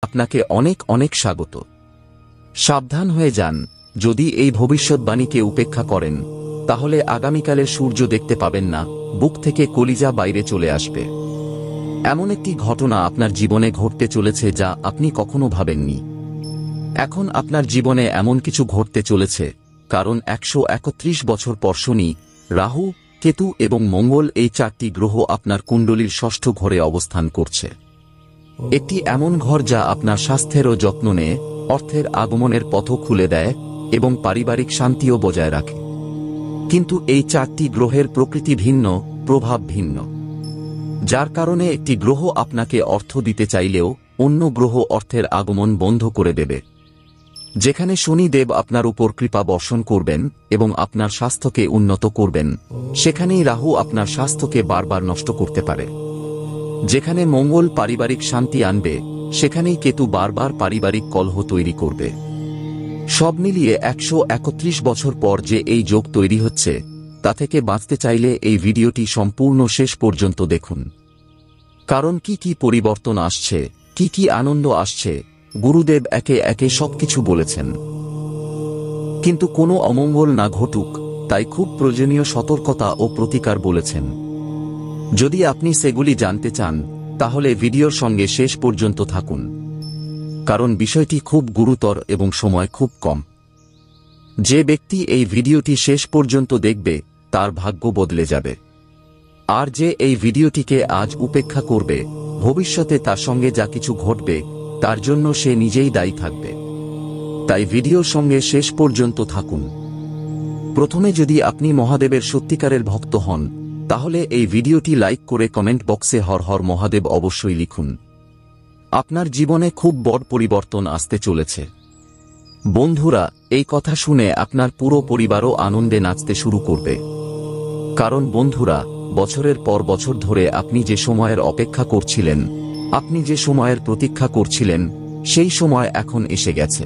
আপনাকে অনেক অনেক স্বাগত। সাবধান হয়ে যান, যদি এই ভবিষ্যৎবাণীকে উপেক্ষা করেন তাহলে আগামীকালের সূর্য দেখতে পাবেন না, বুক থেকে কলিজা বাইরে চলে আসবে। এমন একটি ঘটনা আপনার জীবনে ঘটতে চলেছে যা আপনি কখনো ভাবেননি। এখন আপনার জীবনে এমন কিছু ঘটতে চলেছে, কারণ 131 বছর পর শনি, রাহু, কেতু এবং মঙ্গল এই 4টি গ্রহ আপনার কুণ্ডলীর ষষ্ঠ ঘরে অবস্থান করছে। একটি এমন ঘর যা আপনার স্বাস্থ্যেরও যত্ন নেয়, অর্থের আগমনের পথও খুলে দেয় এবং পারিবারিক শান্তিও বজায় রাখে। কিন্তু এই 4টি গ্রহের প্রকৃতি ভিন্ন, প্রভাব ভিন্ন, যার কারণে একটি গ্রহ আপনাকে অর্থ দিতে চাইলেও অন্য গ্রহ অর্থের আগমন বন্ধ করে দেবে। যেখানে শনি দেব আপনার উপর কৃপা বর্ষণ করবেন এবং আপনার স্বাস্থ্যকে উন্নত করবেন, সেখানেই রাহু আপনার স্বাস্থ্যকে বারবার নষ্ট করতে পারে। যেখানে মঙ্গল পারিবারিক শান্তি আনবে, সেখানেই কেতু বারবার পারিবারিক কলহ তৈরি করবে। সব মিলিয়ে 131 বছর পর যে এই যোগ তৈরি হচ্ছে, তা থেকে বাঁচতে চাইলে এই ভিডিওটি সম্পূর্ণ শেষ পর্যন্ত দেখুন। কারণ কি কি পরিবর্তন আসছে, কি কি আনন্দ আসছে, গুরুদেব একে একে সবকিছু বলেছেন। কিন্তু কোনো অমঙ্গল না ঘটুক, তাই খুব প্রয়োজনীয় সতর্কতা ও প্রতিকার বলেছেন। যদি আপনি সেগুলি জানতে চান তাহলে ভিডিওর সঙ্গে শেষ পর্যন্ত থাকুন, কারণ বিষয়টি খুব গুরুতর এবং সময় খুব কম। যে ব্যক্তি এই ভিডিওটি শেষ পর্যন্ত দেখবে তার ভাগ্য বদলে যাবে, আর যে এই ভিডিওটিকে আজ উপেক্ষা করবে, ভবিষ্যতে তার সঙ্গে যা কিছু ঘটবে তার জন্য সে নিজেই দায়ী থাকবে। তাই ভিডিওর সঙ্গে শেষ পর্যন্ত থাকুন। প্রথমে যদি আপনি মহাদেবের সত্যিকারের ভক্ত হন তাহলে এই ভিডিওটি লাইক করে কমেন্ট বক্সে হর হর মহাদেব অবশ্যই লিখুন। আপনার জীবনে খুব বড় পরিবর্তন আসতে চলেছে। বন্ধুরা, এই কথা শুনে আপনার পুরো পরিবারও আনন্দে নাচতে শুরু করবে। কারণ বন্ধুরা, বছরের পর বছর ধরে আপনি যে সময়ের অপেক্ষা করছিলেন, আপনি যে সময়ের প্রতীক্ষা করছিলেন, সেই সময় এখন এসে গেছে।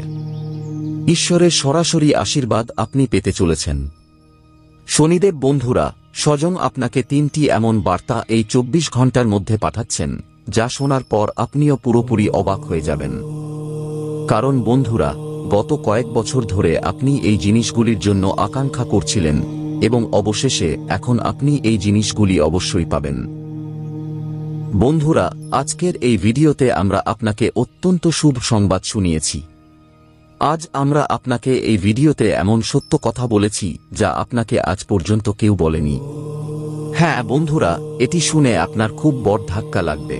ঈশ্বরের সরাসরি আশীর্বাদ আপনি পেতে চলেছেন। শনিদেব বন্ধুরা স্বয়ং আপনাকে 3টি এমন বার্তা এই 24 ঘন্টার মধ্যে পাঠাচ্ছেন, যা শোনার পর আপনিও পুরোপুরি অবাক হয়ে যাবেন। কারণ বন্ধুরা, গত কয়েক বছর ধরে আপনি এই জিনিসগুলির জন্য আকাঙ্ক্ষা করছিলেন এবং অবশেষে এখন আপনি এই জিনিসগুলি অবশ্যই পাবেন। বন্ধুরা, আজকের এই ভিডিওতে আমরা আপনাকে অত্যন্ত শুভ সংবাদ শুনিয়েছি। আজ আমরা আপনাকে এই ভিডিওতে এমন সত্য কথা বলেছি যা আপনাকে আজ পর্যন্ত কেউ বলেনি। হ্যাঁ বন্ধুরা, এটি শুনে আপনার খুব বড় ধাক্কা লাগবে।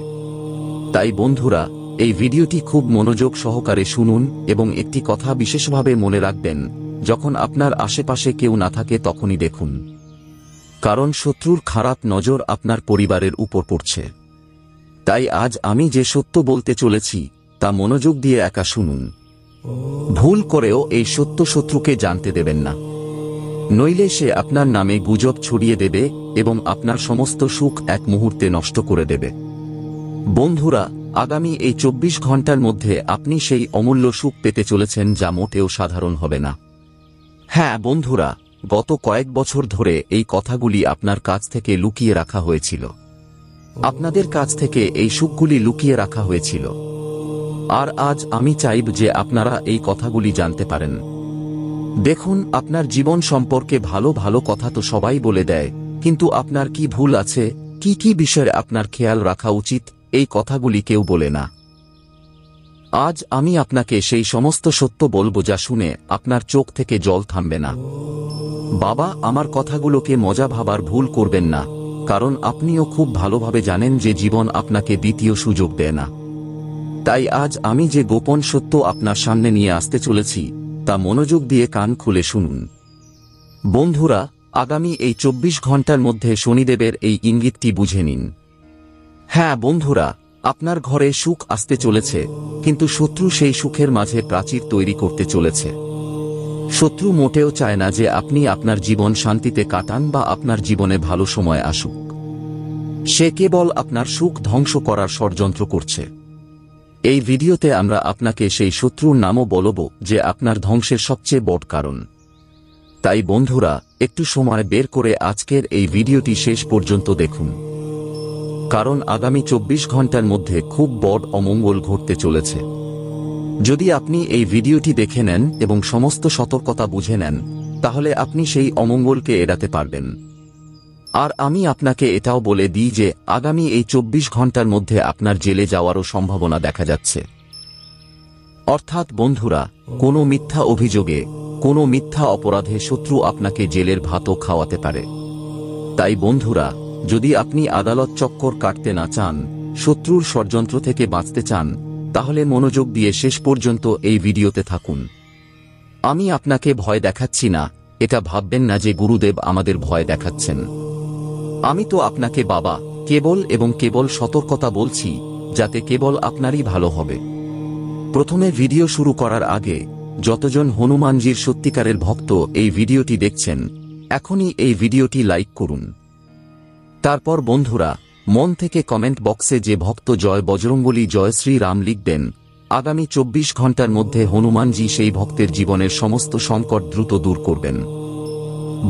তাই বন্ধুরা, এই ভিডিওটি খুব মনোযোগ সহকারে শুনুন এবং একটি কথা বিশেষভাবে মনে রাখবেন, যখন আপনার আশেপাশে কেউ না থাকে তখনই দেখুন। কারণ শত্রুর খারাপ নজর আপনার পরিবারের উপর পড়ছে। তাই আজ আমি যে সত্য বলতে চলেছি তা মনোযোগ দিয়ে একা শুনুন। ভুল করেও এই সত্য শত্রুকে জানতে দেবেন না, নইলে সে আপনার নামে গুজব ছড়িয়ে দেবে এবং আপনার সমস্ত সুখ এক মুহূর্তে নষ্ট করে দেবে। বন্ধুরা, আগামী এই 24 ঘন্টার মধ্যে আপনি সেই অমূল্য সুখ পেতে চলেছেন যা মোটেও সাধারণ হবে না। হ্যাঁ বন্ধুরা, গত কয়েক বছর ধরে এই কথাগুলি আপনার কাছ থেকে লুকিয়ে রাখা হয়েছিল। আপনাদের কাছ থেকে এই সুখগুলি লুকিয়ে রাখা হয়েছিল। আর আজ আমি চাইব যে আপনারা এই কথাগুলি জানতে পারেন। দেখুন, আপনার জীবন সম্পর্কে ভালো ভালো কথা তো সবাই বলে দেয়, কিন্তু আপনার কি ভুল আছে, কি কি বিষয়ে আপনার খেয়াল রাখা উচিত, এই কথাগুলি কেউ বলে না। আজ আমি আপনাকে সেই সমস্ত সত্য বলবো যা শুনে আপনার চোখ থেকে জল থামবে না। বাবা, আমার কথাগুলোকে মজা ভাবার ভুল করবেন না, কারণ আপনিও খুব ভালোভাবে জানেন যে জীবন আপনাকে দ্বিতীয় সুযোগ দেয় না। তাই আজ আমি যে গোপন সত্য আপনার সামনে নিয়ে আসতে চলেছি তা মনোযোগ দিয়ে কান খুলে শুনুন। বন্ধুরা, আগামী এই 24 ঘন্টার মধ্যে শনিদেবের এই ইঙ্গিতটি বুঝে নিন। হ্যাঁ বন্ধুরা, আপনার ঘরে সুখ আসতে চলেছে, কিন্তু শত্রু সেই সুখের মাঝে প্রাচীর তৈরি করতে চলেছে। শত্রু মোটেও চায় না যে আপনি আপনার জীবন শান্তিতে কাটান বা আপনার জীবনে ভালো সময় আসুক। সে কেবল আপনার সুখ ধ্বংস করার ষড়যন্ত্র করছে। এই ভিডিওতে আমরা আপনাকে সেই শত্রুর নামও বলবো যে আপনার ধ্বংসের সবচেয়ে বড় কারণ। তাই বন্ধুরা, একটু সময় বের করে আজকের এই ভিডিওটি শেষ পর্যন্ত দেখুন, কারণ আগামী 24 ঘন্টার মধ্যে খুব বড় অমঙ্গল ঘটতে চলেছে। যদি আপনি এই ভিডিওটি দেখে নেন এবং সমস্ত সতর্কতা বুঝে নেন, তাহলে আপনি সেই অমঙ্গলকে এড়াতে পারবেন। আর আমি আপনাকে এটাও বলে দিই যে আগামী এই 24 ঘন্টার মধ্যে আপনার জেলে যাওয়ারও সম্ভাবনা দেখা যাচ্ছে। অর্থাৎ বন্ধুরা, কোনো মিথ্যা অভিযোগে, কোনো মিথ্যা অপরাধে শত্রু আপনাকে জেলের ভাতও খাওয়াতে পারে। তাই বন্ধুরা, যদি আপনি আদালত চক্কর কাটতে না চান, শত্রুর ষড়যন্ত্র থেকে বাঁচতে চান, তাহলে মনোযোগ দিয়ে শেষ পর্যন্ত এই ভিডিওতে থাকুন। আমি আপনাকে ভয় দেখাচ্ছি না, এটা ভাববেন না যে গুরুদেব আমাদের ভয় দেখাচ্ছেন। আমি তো আপনাকে বাবা কেবল এবং কেবল সতর্কতা বলছি, যাতে কেবল আপনারই ভালো হবে। প্রথমে ভিডিও শুরু করার আগে যতজন হনুমানজির সত্যিকারের ভক্ত এই ভিডিওটি দেখছেন, এখনই এই ভিডিওটি লাইক করুন। তারপর বন্ধুরা, মন থেকে কমেন্ট বক্সে যে ভক্ত জয় বজরঙ্গলী জয় শ্রীরাম লিখবেন, আগামী 24 ঘন্টার মধ্যে হনুমানজি সেই ভক্তের জীবনের সমস্ত সংকট দ্রুত দূর করবেন।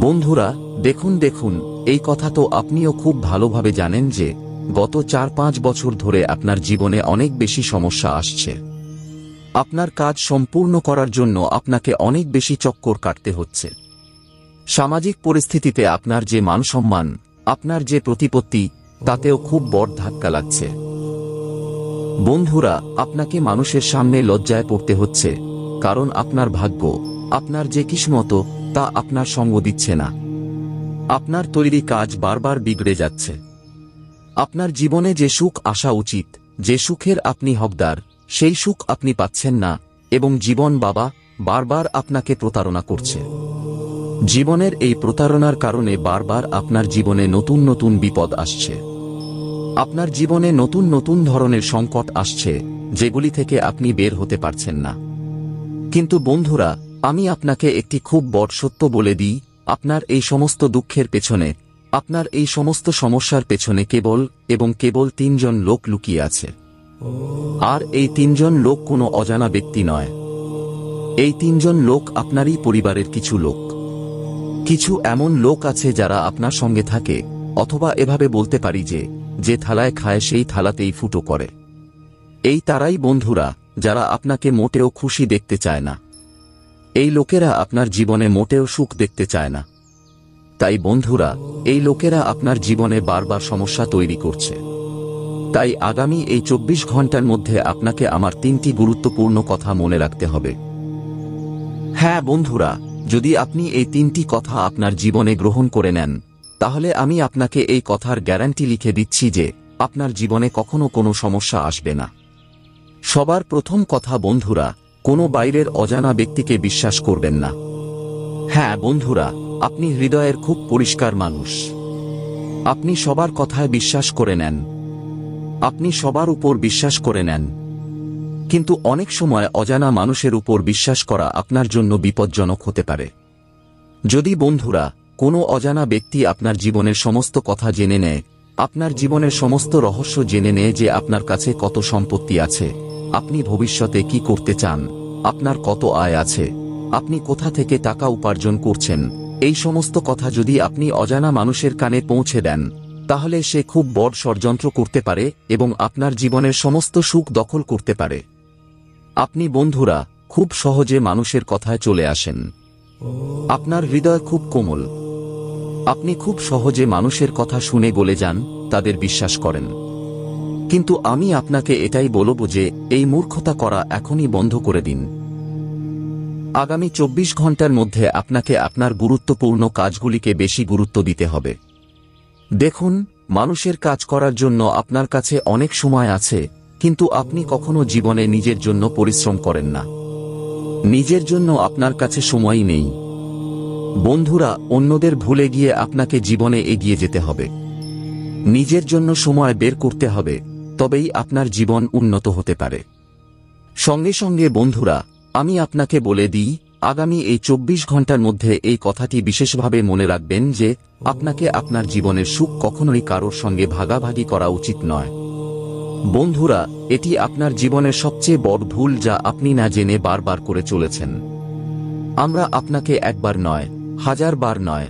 বন্ধুরা, দেখুন, এই কথা তো আপনিও খুব ভালোভাবে জানেন যে গত 4-5 বছর ধরে আপনার জীবনে অনেক বেশি সমস্যা আসছে। আপনার কাজ সম্পূর্ণ করার জন্য আপনাকে অনেক বেশি চক্কর কাটতে হচ্ছে। সামাজিক পরিস্থিতিতে আপনার যে মানসম্মান, আপনার যে প্রতিপত্তি, তাতেও খুব বড় ধাক্কা লাগছে। বন্ধুরা, আপনাকে মানুষের সামনে লজ্জায় পড়তে হচ্ছে, কারণ আপনার ভাগ্য, আপনার যে কিসমত, তা আপনার সঙ্গ দিচ্ছে না। আপনার তৈরি কাজ বারবার বিগড়ে যাচ্ছে। আপনার জীবনে যে সুখ আসা উচিত, যে সুখের আপনি হকদার, সেই সুখ আপনি পাচ্ছেন না, এবং জীবন বারবার আপনাকে প্রতারণা করছে। জীবনের এই প্রতারণার কারণে বারবার আপনার জীবনে নতুন বিপদ আসছে। আপনার জীবনে নতুন ধরনের সংকট আসছে, যেগুলি থেকে আপনি বের হতে পারছেন না। কিন্তু বন্ধুরা, আমি আপনাকে একটি খুব বড় সত্য বলে দিই, আপনার এই সমস্ত দুঃখের পেছনে, আপনার এই সমস্ত সমস্যার পেছনে কেবল এবং কেবল 3 জন লোক লুকিয়ে আছে। আর এই 3 জন লোক কোনো অজানা ব্যক্তি নয়। এই 3 জন লোক আপনারই পরিবারের কিছু লোক। কিছু এমন লোক আছে যারা আপনার সঙ্গে থাকে, অথবা এভাবে বলতে পারি যে থালায় খায় সেই থালাতেই ফুটো করে। এই তারাই বন্ধুরা, যারা আপনাকে মোটেও খুশি দেখতে চায় না। এই লোকেরা আপনার জীবনে মোটেও সুখ দেখতে চায় না। তাই বন্ধুরা, এই লোকেরা আপনার জীবনে বারবার সমস্যা তৈরি করছে। তাই আগামী এই 24 ঘন্টার মধ্যে আপনাকে আমার 3টি গুরুত্বপূর্ণ কথা মনে রাখতে হবে। হ্যাঁ বন্ধুরা, যদি আপনি এই 3টি কথা আপনার জীবনে গ্রহণ করে নেন, তাহলে আমি আপনাকে এই কথার গ্যারান্টি লিখে দিচ্ছি যে আপনার জীবনে কখনো কোনো সমস্যা আসবে না। সবার প্রথম কথা বন্ধুরা, কোনো বাইরের অজানা ব্যক্তিকে বিশ্বাস করবেন না। হ্যাঁ বন্ধুরা, আপনি হৃদয়ের খুব পরিষ্কার মানুষ। আপনি সবার কথায় বিশ্বাস করে নেন। আপনি সবার উপর বিশ্বাস করে নেন। কিন্তু অনেক সময় অজানা মানুষের উপর বিশ্বাস করা আপনার জন্য বিপজ্জনক হতে পারে। যদি বন্ধুরা, কোনো অজানা ব্যক্তি আপনার জীবনের সমস্ত কথা জেনে নেয়, আপনার জীবনের সমস্ত রহস্য জেনে নেয় যে আপনার কাছে কত সম্পত্তি আছে, আপনি ভবিষ্যতে কি করতে চান, আপনার কত আয় আছে, আপনি কোথা থেকে টাকা উপার্জন করছেন, এই সমস্ত কথা যদি আপনি অজানা মানুষের কানে পৌঁছে দেন, তাহলে সে খুব বড় ষড়যন্ত্র করতে পারে এবং আপনার জীবনের সমস্ত সুখ দখল করতে পারে। আপনি বন্ধুরা, খুব সহজে মানুষের কথায় চলে আসেন। আপনার হৃদয় খুব কোমল। আপনি খুব সহজে মানুষের কথা শুনে গলে যান, তাদের বিশ্বাস করেন। কিন্তু আমি আপনাকে এটাই বলবো যে এই মূর্খতা করা এখনই বন্ধ করে দিন। আগামী 24 ঘন্টার মধ্যে আপনাকে আপনার গুরুত্বপূর্ণ কাজগুলিকে বেশি গুরুত্ব দিতে হবে। দেখুন, মানুষের কাজ করার জন্য আপনার কাছে অনেক সময় আছে, কিন্তু আপনি কখনো জীবনে নিজের জন্য পরিশ্রম করেন না। নিজের জন্য আপনার কাছে সময়ই নেই। বন্ধুরা, অন্যদের ভুলে গিয়ে আপনাকে জীবনে এগিয়ে যেতে হবে। নিজের জন্য সময় বের করতে হবে, তবেই আপনার জীবন উন্নত হতে পারে। সঙ্গে সঙ্গে বন্ধুরা, আমি আপনাকে বলে দিই, আগামী এই 24 ঘন্টার মধ্যে এই কথাটি বিশেষভাবে মনে রাখবেন যে আপনাকে আপনার জীবনের সুখ কখনোই কারোর সঙ্গে ভাগাভাগি করা উচিত নয়। বন্ধুরা, এটি আপনার জীবনের সবচেয়ে বড় ভুল যা আপনি না জেনে বারবার করে চলেছেন। আমরা আপনাকে একবার নয়, 1000 বার নয়,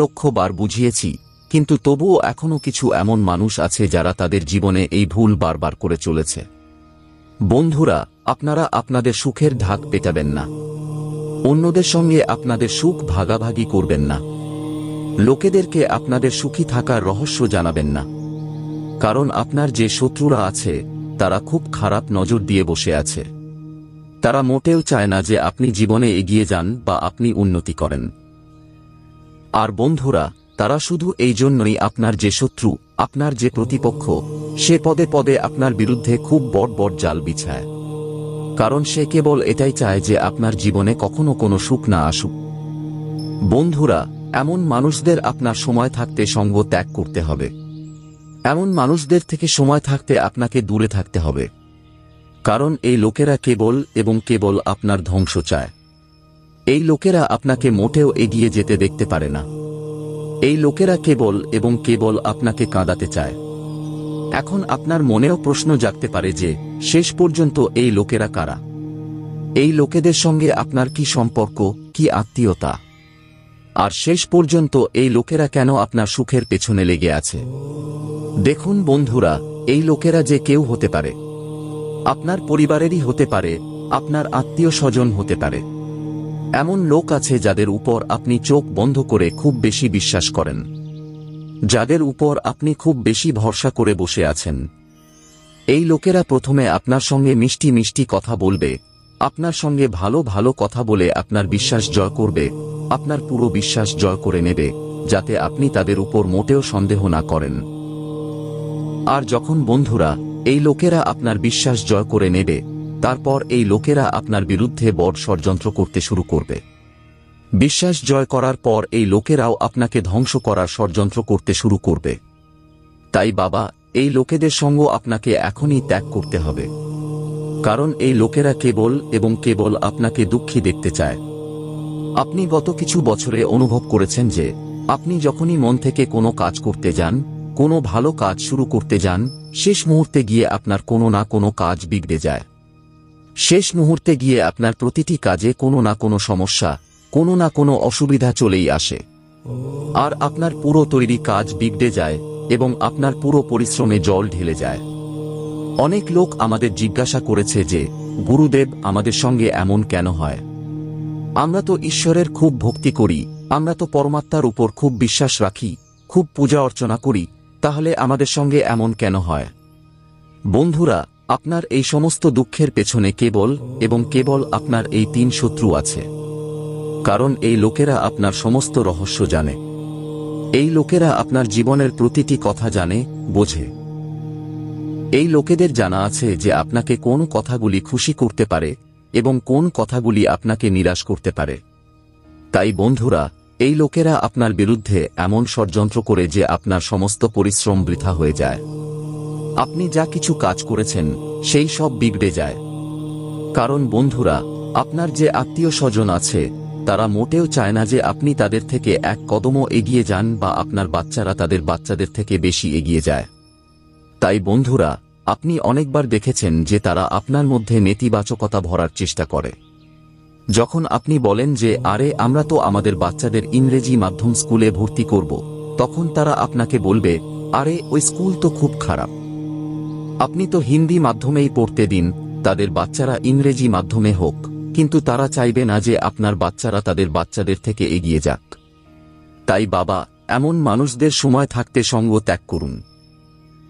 লক্ষ বার বুঝিয়েছি, কিন্তু তবুও এখনো কিছু এমন মানুষ আছে যারা তাদের জীবনে এই ভুল বারবার করে চলেছে। বন্ধুরা, আপনারা আপনাদের সুখের ঢাক পেটাবেন না। অন্যদের সঙ্গে আপনাদের সুখ ভাগাভাগি করবেন না। লোকেদেরকে আপনাদের সুখী থাকার রহস্য জানাবেন না। কারণ আপনার যে শত্রুরা আছে তারা খুব খারাপ নজর দিয়ে বসে আছে। তারা মোটেও চায় না যে আপনি জীবনে এগিয়ে যান বা আপনি উন্নতি করেন। আর বন্ধুরা, তারা শুধু এই জন্যই আপনার যে শত্রু, আপনার যে প্রতিপক্ষ, সে পদে পদে আপনার বিরুদ্ধে খুব বড় বড় জাল বিছায়। কারণ সে কেবল এটাই চায় যে আপনার জীবনে কখনো কোনো সুখ না আসুক। বন্ধুরা, এমন মানুষদের আপনার সময় থাকতে সঙ্গ ত্যাগ করতে হবে। এমন মানুষদের থেকে সময় থাকতে আপনাকে দূরে থাকতে হবে। কারণ এই লোকেরা কেবল এবং কেবল আপনার ধ্বংস চায়। এই লোকেরা আপনাকে মোটেও এগিয়ে যেতে দেখতে পারে না। এই লোকেরা কেবল এবং কেবল আপনাকে কাঁদাতে চায়। এখন আপনার মনেও প্রশ্ন জাগতে পারে যে শেষ পর্যন্ত এই লোকেরা কারা? এই লোকেদের সঙ্গে আপনার কি সম্পর্ক, কি আত্মীয়তা? আর শেষ পর্যন্ত এই লোকেরা কেন আপনার সুখের পেছনে লেগে আছে? দেখুন বন্ধুরা, এই লোকেরা যে কেউ হতে পারে। আপনার পরিবারেরই হতে পারে, আপনার আত্মীয় স্বজন হতে পারে। এমন লোক আছে যাদের উপর আপনি চোখ বন্ধ করে খুব বেশি বিশ্বাস করেন, যাদের উপর আপনি খুব বেশি ভরসা করে বসে আছেন। এই লোকেরা প্রথমে আপনার সঙ্গে মিষ্টি মিষ্টি কথা বলবে, আপনার সঙ্গে ভালো ভালো কথা বলে আপনার বিশ্বাস জয় করবে, আপনার পুরো বিশ্বাস জয় করে নেবে, যাতে আপনি তাদের উপর মোটেও সন্দেহ না করেন। আর যখন বন্ধুরা এই লোকেরা আপনার বিশ্বাস জয় করে নেবে, তারপর এই লোকেরা আপনার বিরুদ্ধে বড় ষড়যন্ত্র করতে শুরু করবে। বিশ্বাস জয় করার পর এই লোকেরাও আপনাকে ধ্বংস করার ষড়যন্ত্র করতে শুরু করবে। তাই বাবা, এই লোকেদের সঙ্গ আপনাকে এখনই ত্যাগ করতে হবে। কারণ এই লোকেরা কেবল এবং কেবল আপনাকে দুঃখী দেখতে চায়। আপনি গত কিছু বছরে অনুভব করেছেন যে আপনি যখনই মন থেকে কোনো কাজ করতে যান, কোনো ভালো কাজ শুরু করতে যান, শেষ মুহূর্তে গিয়ে আপনার কোনো না কোনো কাজ বিগড়ে যায়। শেষ মুহূর্তে গিয়ে আপনার প্রতিটি কাজে কোনো না কোনো সমস্যা, কোনো না কোনো অসুবিধা চলেই আসে। আর আপনার পুরো তৈরি কাজ বিগড়ে যায় এবং আপনার পুরো পরিশ্রমে জল ঢেলে যায়। অনেক লোক আমাদের জিজ্ঞাসা করেছে যে গুরুদেব, আমাদের সঙ্গে এমন কেন হয়? আমরা তো ঈশ্বরের খুব ভক্তি করি, আমরা তো পরমাত্মার উপর খুব বিশ্বাস রাখি, খুব পূজা অর্চনা করি, তাহলে আমাদের সঙ্গে এমন কেন হয়? বন্ধুরা, আপনার এই সমস্ত দুঃখের পেছনে কেবল এবং কেবল আপনার এই 3 শত্রু আছে। কারণ এই লোকেরা আপনার সমস্ত রহস্য জানে। এই লোকেরা আপনার জীবনের প্রতিটি কথা জানে, বোঝে। এই লোকেদের জানা আছে যে আপনাকে কোন কথাগুলি খুশি করতে পারে এবং কোন কথাগুলি আপনাকে নিরাশ করতে পারে। তাই বন্ধুরা, এই লোকেরা আপনার বিরুদ্ধে এমন ষড়যন্ত্র করে যে আপনার সমস্ত পরিশ্রম বৃথা হয়ে যায়। আপনি যা কিছু কাজ করেছেন সেই সব বিগড়ে যায়। কারণ বন্ধুরা, আপনার যে আত্মীয় স্বজন আছে তারা মোটেও চায় না যে আপনি তাদের থেকে এক কদমও এগিয়ে যান বা আপনার বাচ্চারা তাদের বাচ্চাদের থেকে বেশি এগিয়ে যায়। তাই বন্ধুরা, আপনি অনেকবার দেখেছেন যে তারা আপনার মধ্যে নেতিবাচকতা ভরার চেষ্টা করে। যখন আপনি বলেন যে আরে আমরা তো আমাদের বাচ্চাদের ইংরেজি মাধ্যম স্কুলে ভর্তি করব, তখন তারা আপনাকে বলবে আরে ওই স্কুল তো খুব খারাপ, আপনি তো হিন্দি মাধ্যমেই পড়তে দিন, তাদের বাচ্চারা ইংরেজি মাধ্যমে হোক। কিন্তু তারা চাইবে না যে আপনার বাচ্চারা তাদের বাচ্চাদের থেকে এগিয়ে যাক। তাই বাবা, এমন মানুষদের সময় থাকতে সঙ্গ ত্যাগ করুন।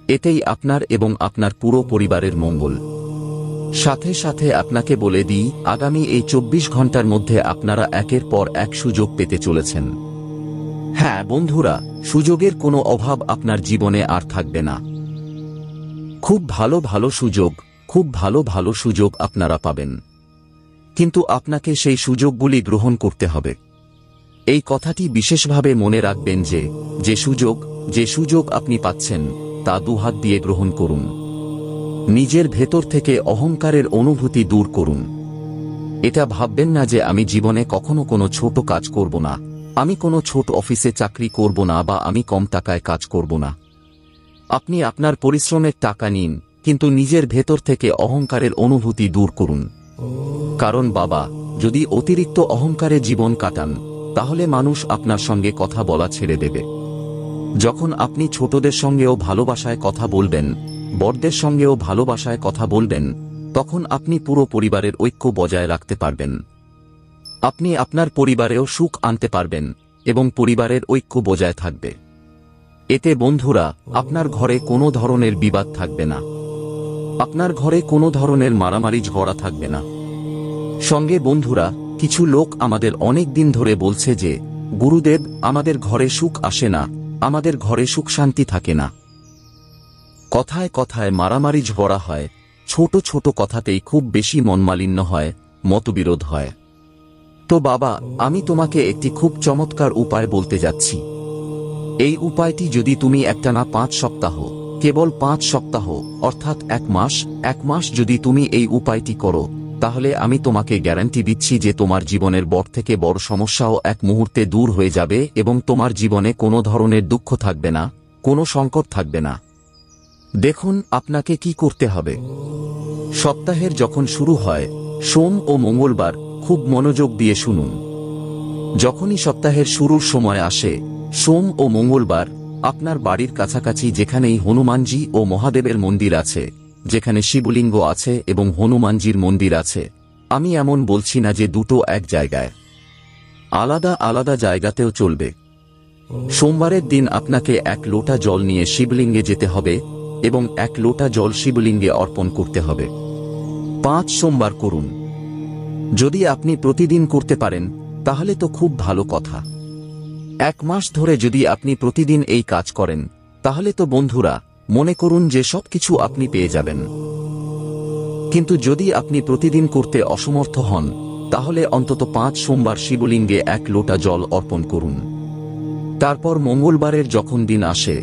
এতেই আপনার এবং আপনার পুরো পরিবারের মঙ্গল। সাথে সাথে আপনাকে বলে দিই, আগামী এই 24 ঘন্টার মধ্যে আপনারা একের পর এক সুযোগ পেতে চলেছেন। হ্যাঁ বন্ধুরা, সুযোগের কোনো অভাব আপনার জীবনে আর থাকবে না। খুব ভালো ভালো সুযোগ, খুব ভালো ভালো সুযোগ আপনারা পাবেন। কিন্তু আপনাকে সেই সুযোগগুলি গ্রহণ করতে হবে। এই কথাটি বিশেষভাবে মনে রাখবেন যে সুযোগ আপনি পাচ্ছেন তা দুহাত দিয়ে গ্রহণ করুন। নিজের ভেতর থেকে অহংকারের অনুভূতি দূর করুন। এটা ভাববেন না যে আমি জীবনে কখনো কোনো ছোট কাজ করব না, আমি কোনো ছোট অফিসে চাকরি করব না বা আমি কম টাকায় কাজ করব না। আপনি আপনার পরিশ্রমের টাকা নিন, কিন্তু নিজের ভেতর থেকে অহংকারের অনুভূতি দূর করুন। কারণ বাবা, যদি অতিরিক্ত অহংকারে জীবন কাটান তাহলে মানুষ আপনার সঙ্গে কথা বলা ছেড়ে দেবে। যখন আপনি ছোটদের সঙ্গেও ভালোবাসায় কথা বলবেন, বড়দের সঙ্গেও ভালোবাসায় কথা বলবেন, তখন আপনি পুরো পরিবারের ঐক্য বজায় রাখতে পারবেন। আপনি আপনার পরিবারেও সুখ আনতে পারবেন এবং পরিবারের ঐক্য বজায় থাকবে। এতে বন্ধুরা, আপনার ঘরে কোনো ধরনের বিবাদ থাকবে না। আপনার ঘরে কোনো ধরনের মারামারি ঝগড়া থাকবে না। সঙ্গে বন্ধুরা, কিছু লোক আমাদের অনেক দিন ধরে বলছে যে, গুরুদেব, আমাদের ঘরে সুখ আসে না, আমাদের ঘরে সুখ শান্তি থাকে না। কথায় কথায় মারামারি ঝগড়া হয়, ছোট ছোট কথাতেই খুব বেশি মনমালিন্য হয়, মতবিরোধ হয়। তো বাবা, আমি তোমাকে একটি খুব চমৎকার উপায় বলতে যাচ্ছি। এই উপায়টি যদি তুমি একটানা 5 সপ্তাহ, কেবল 5 সপ্তাহ অর্থাৎ 1 মাস যদি তুমি এই উপায়টি করো, তাহলে আমি তোমাকে গ্যারান্টি দিচ্ছি যে তোমার জীবনের বড় থেকে বড় সমস্যাও এক মুহূর্তে দূর হয়ে যাবে এবং তোমার জীবনে কোনো ধরনের দুঃখ থাকবে না, কোনো সংকট থাকবে না। দেখুন আপনাকে কি করতে হবে। সপ্তাহের যখন শুরু হয়, সোম ও মঙ্গলবার, খুব মনোযোগ দিয়ে শুনুন। যখনই সপ্তাহের শুরুর সময় আসে, সোম ও মঙ্গলবার, আপনার বাড়ির কাছাকাছি যেখানেই হনুমানজি ও মহাদেবের মন্দির আছে, যেখানে শিবলিঙ্গ আছে এবং হনুমানজির মন্দির আছে, আমি এমন বলছি না যে দুটো এক জায়গায়, আলাদা আলাদা জায়গাতেও চলবে। সোমবারের দিন আপনাকে 1 লোটা জল নিয়ে শিবলিঙ্গে যেতে হবে এবং 1 লোটা জল শিবলিঙ্গে অর্পণ করতে হবে। 5 সোমবার করুন। যদি আপনি প্রতিদিন করতে পারেন তাহলে তো খুব ভালো কথা। 1 মাস ধরে যদি আপনি প্রতিদিন এই কাজ করেন, তাহলে তো বন্ধুরা, মনে করুন যে সবকিছু আপনি পেয়ে যাবেন। কিন্তু যদি আপনি প্রতিদিন করতে অসমর্থ হন, তাহলে অন্তত 5 সোমবার শিবলিঙ্গে 1 লোটা জল অর্পণ করুন। তারপর মঙ্গলবারের যখন দিন আসে,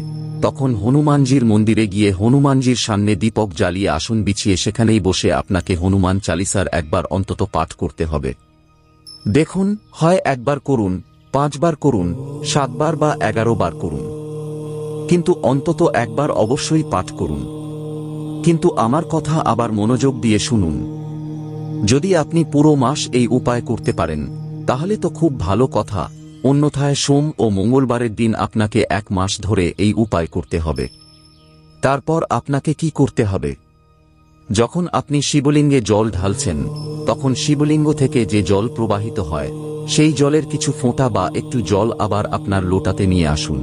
তখন হনুমানজির মন্দিরে গিয়ে হনুমানজির সামনে দীপক জ্বালিয়ে আসন বিছিয়ে সেখানেই বসে আপনাকে হনুমান চালিসার একবার অন্তত পাঠ করতে হবে। দেখুন, হয় 1 বার করুন, 5 বার করুন, 7 বার বা 11 বার করুন, কিন্তু অন্তত 1 বার অবশ্যই পাঠ করুন। কিন্তু আমার কথা আবার মনোযোগ দিয়ে শুনুন। যদি আপনি পুরো মাস এই উপায় করতে পারেন, তাহলে তো খুব ভালো কথা। অন্যথায় সোম ও মঙ্গলবারের দিন আপনাকে 1 মাস ধরে এই উপায় করতে হবে। তারপর আপনাকে কি করতে হবে? যখন আপনি শিবলিঙ্গে জল ঢালছেন, তখন শিবলিঙ্গ থেকে যে জল প্রবাহিত হয়, সেই জলের কিছু ফোঁটা বা একটু জল আবার আপনার লোটাতে নিয়ে আসুন।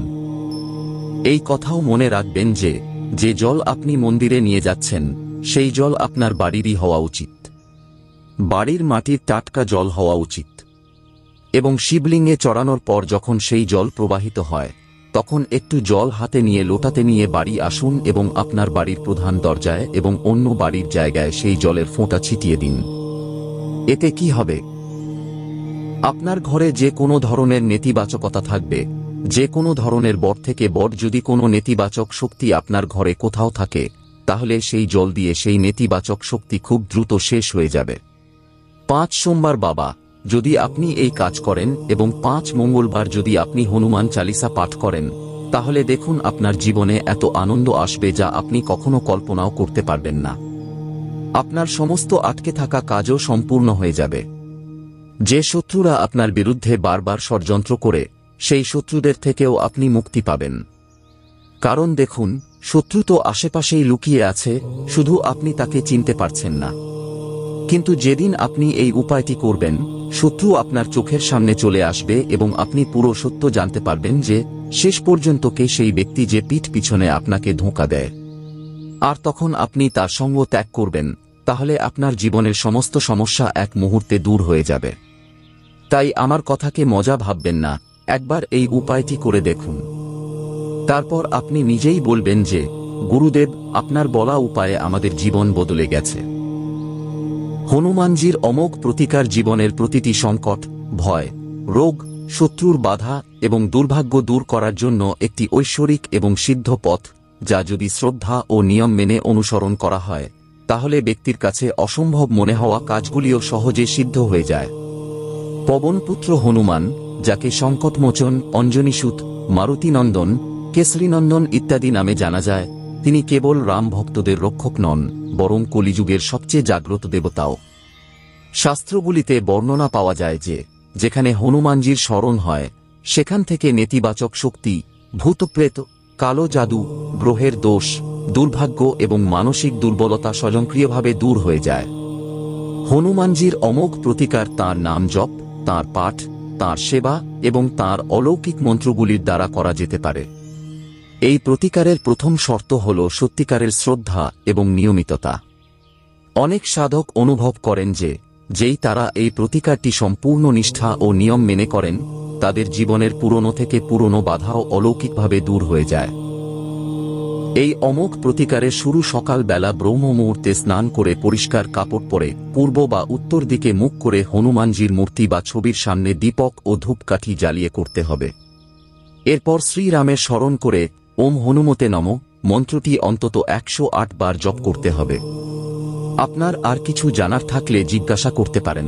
এই কথাও মনে রাখবেন যে, যে জল আপনি মন্দিরে নিয়ে যাচ্ছেন, সেই জল আপনার বাড়িরই হওয়া উচিত। বাড়ির মাটির টাটকা জল হওয়া উচিত। এবং শিবলিঙ্গে চড়ানোর পর যখন সেই জল প্রবাহিত হয়, তখন একটু জল হাতে নিয়ে লোটাতে নিয়ে বাড়ি আসুন এবং আপনার বাড়ির প্রধান দরজায় এবং অন্য বাড়ির জায়গায় সেই জলের ফোঁটা ছিটিয়ে দিন। এতে কি হবে? আপনার ঘরে যে কোনো ধরনের নেতিবাচকতা থাকবে, যে কোনো ধরনের বড় থেকে বড় যদি কোনো নেতিবাচক শক্তি আপনার ঘরে কোথাও থাকে, তাহলে সেই জল দিয়ে সেই নেতিবাচক শক্তি খুব দ্রুত শেষ হয়ে যাবে। 5 সোমবার বাবা, যদি আপনি এই কাজ করেন এবং 5 মঙ্গলবার যদি আপনি হনুমান চালিসা পাঠ করেন, তাহলে দেখুন আপনার জীবনে এত আনন্দ আসবে যা আপনি কখনো কল্পনাও করতে পারবেন না। আপনার সমস্ত আটকে থাকা কাজও সম্পূর্ণ হয়ে যাবে। যে শত্রুরা আপনার বিরুদ্ধে বারবার ষড়যন্ত্র করে, সেই শত্রুদের থেকেও আপনি মুক্তি পাবেন। কারণ দেখুন, শত্রু তো আশেপাশেই লুকিয়ে আছে, শুধু আপনি তাকে চিনতে পারছেন না। কিন্তু যেদিন আপনি এই উপায়টি করবেন, শত্রু আপনার চোখের সামনে চলে আসবে এবং আপনি পুরো সত্য জানতে পারবেন যে শেষ পর্যন্ত কে সেই ব্যক্তি যে পিঠ পিছনে আপনাকে ধোঁকা দেয়। আর তখন আপনি তার সঙ্গ ত্যাগ করবেন, তাহলে আপনার জীবনের সমস্ত সমস্যা এক মুহূর্তে দূর হয়ে যাবে। তাই আমার কথাকে মজা ভাববেন না, একবার এই উপায়টি করে দেখুন। তারপর আপনি নিজেই বলবেন যে, গুরুদেব, আপনার বলা উপায়ে আমাদের জীবন বদলে গেছে। হনুমানজির অমোঘ প্রতিকার জীবনের প্রতিটি সংকট, ভয়, রোগ, শত্রুর বাধা এবং দুর্ভাগ্য দূর করার জন্য একটি ঐশ্বরিক এবং সিদ্ধ পথ, যা যদি শ্রদ্ধা ও নিয়ম মেনে অনুসরণ করা হয়, তাহলে ব্যক্তির কাছে অসম্ভব মনে হওয়া কাজগুলিও সহজে সিদ্ধ হয়ে যায়। পবনপুত্র হনুমান, যাকে সংকটমোচন, অঞ্জনীসুত, মারুতিনন্দন, কেশরীনন্দন ইত্যাদি নামে জানা যায়, তিনি কেবল রাম ভক্তদের রক্ষক নন, বরং কলিযুগের সবচেয়ে জাগ্রত দেবতাও। শাস্ত্রগুলিতে বর্ণনা পাওয়া যায় যে, যেখানে হনুমানজির স্মরণ হয়, সেখান থেকে নেতিবাচক শক্তি, ভূতপ্রেত, কালো জাদু, গ্রহের দোষ, দুর্ভাগ্য এবং মানসিক দুর্বলতা স্বয়ংক্রিয়ভাবে দূর হয়ে যায়। হনুমানজির অমোঘ প্রতিকার তাঁর নাম জপ, তাঁর পাঠ, তাঁর সেবা এবং তাঁর অলৌকিক মন্ত্রগুলির দ্বারা করা যেতে পারে। এই প্রতিকারের প্রথম শর্ত হল সত্যিকারের শ্রদ্ধা এবং নিয়মিততা। অনেক সাধক অনুভব করেন যে যেই তারা এই প্রতিকারটি সম্পূর্ণ নিষ্ঠা ও নিয়ম মেনে করেন, তাদের জীবনের পুরনো থেকে পুরনো বাধাও অলৌকিকভাবে দূর হয়ে যায়। এই অমোঘ প্রতিকারের শুরু সকালবেলা ব্রহ্ম মুহূর্তে স্নান করে পরিষ্কার কাপড় পরে পূর্ব বা উত্তর দিকে মুখ করে হনুমানজির মূর্তি বা ছবির সামনে দীপক ও ধূপকাঠি জ্বালিয়ে করতে হবে। এরপর শ্রীরামের স্মরণ করে ওম হনুমতে নমঃ মন্ত্রটি অন্তত 108 বার জপ করতে হবে। আপনার আর কিছু জানার থাকলে জিজ্ঞাসা করতে পারেন।